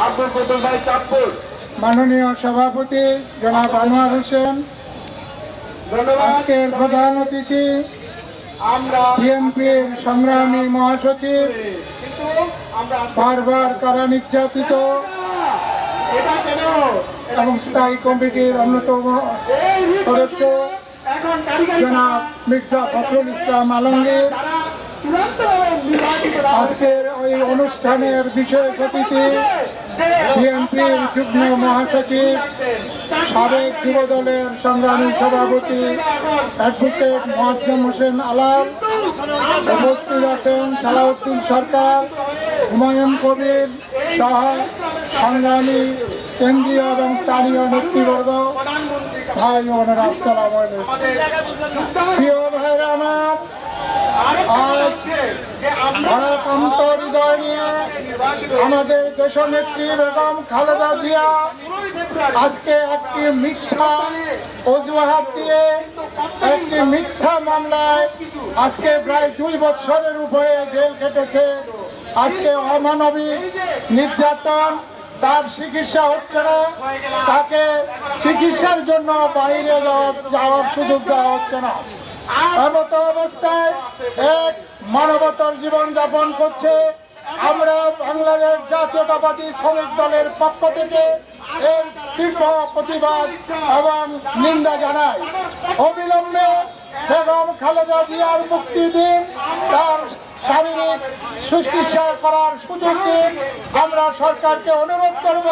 আব্দুল কদুর ভাই চাঁদপুর। মাননীয় সভাপতি জনাব আনোয়ার হোসেন, আজকের প্রধান অতিথি বিএনপির সংগ্রামী মহাসচিব, বারবার কারা নির্যাতিত এবং স্থায়ী কমিটির অন্যতম সদস্য জনাব মির্জা ফখরুল ইসলাম আলমগীর, আজকের ওই অনুষ্ঠানের বিশেষ অতিথি বিএনপির যুগ্ম মহাসচিব, সাবেক যুবদলের সংগ্রামী সভাপতি অ্যাডভোকেট মোয়াজ্জেম হোসেন আলাল, উপস্থিত আছেন সালাউদ্দিন সরকার, হুমায়ুন কবির সহ সংগ্রামী কেন্দ্রীয় এবং স্থানীয় নেতৃবর্গ, ভাই বোনেরা, আসসালামু আলাইকুম। প্রিয় ভাইরা আমার, আজ ভারাক্রান্ত হৃদয় নিয়ে আমাদের দেশনেত্রী বেগম খালেদা জিয়া আজকে একটি মিথ্যা অজুহাত দিয়ে একটি মিথ্যা মামলায় আজকে প্রায় 2 বছরের উপরে জেল কেটেছে। আজকে অমানবিক নির্যাতন, তার চিকিৎসা হচ্ছে না, তাকে চিকিৎসার জন্য বাইরে যাওয়ার সুযোগ দেওয়া হচ্ছে না। এমত অবস্থায় এক মানবতার জীবন যাপন করছে। আমরা বাংলাদেশ জাতীয়তাবাদী শ্রমিক দলের পক্ষ থেকে এর তীব্র প্রতিবাদ এবং নিন্দা জানাই। অবিলম্বে বেগম খালেদা জিয়ার মুক্তি দিন, তার শারীরিক চিকিৎসা করার সুযোগ দিন। আমরা সরকারকে অনুরোধ করব,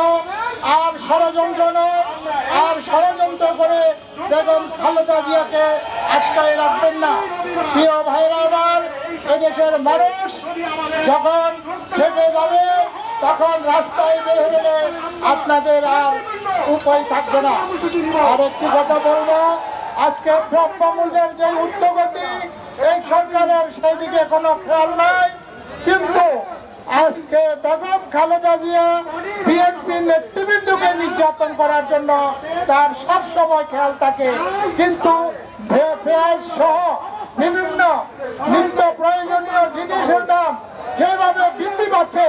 আর ষড়যন্ত্র নয়, আর ষড়যন্ত্র করে বেগম খালেদা জিয়াকে আটকায় রাখবেন না। প্রিয় ভাইরা আমার, এদেশের মানুষ যখন খেপে যাবে তখন রাস্তায় বের হলে আপনাদের আর উপায় থাকবে না। আর একটি কথা বলবো, আজকে দ্রব্যমূল্যের যে উদ্যোগতি, এই সরকারের সেই দিকে কোনো খেয়াল নাই, কিন্তু আজকে বেগম খালেদা জিয়া বিএনপির নেতৃবৃন্দকে নির্যাতন করার জন্য তার সব সময় খেয়াল থাকে, কিন্তু পেঁয়াজ সহ বিভিন্ন নিত্য প্রয়োজনীয় জিনিসের দাম যেভাবে বৃদ্ধি পাচ্ছে,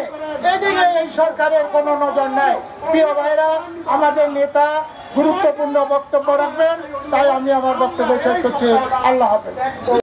এদিকে এই সরকারের কোনো নজর নেই। প্রিয় ভাইরা, আমাদের নেতা গুরুত্বপূর্ণ বক্তব্য রাখবেন, তাই আমি আমার বক্তব্য শেষ করছি। আল্লাহ হাফেজ।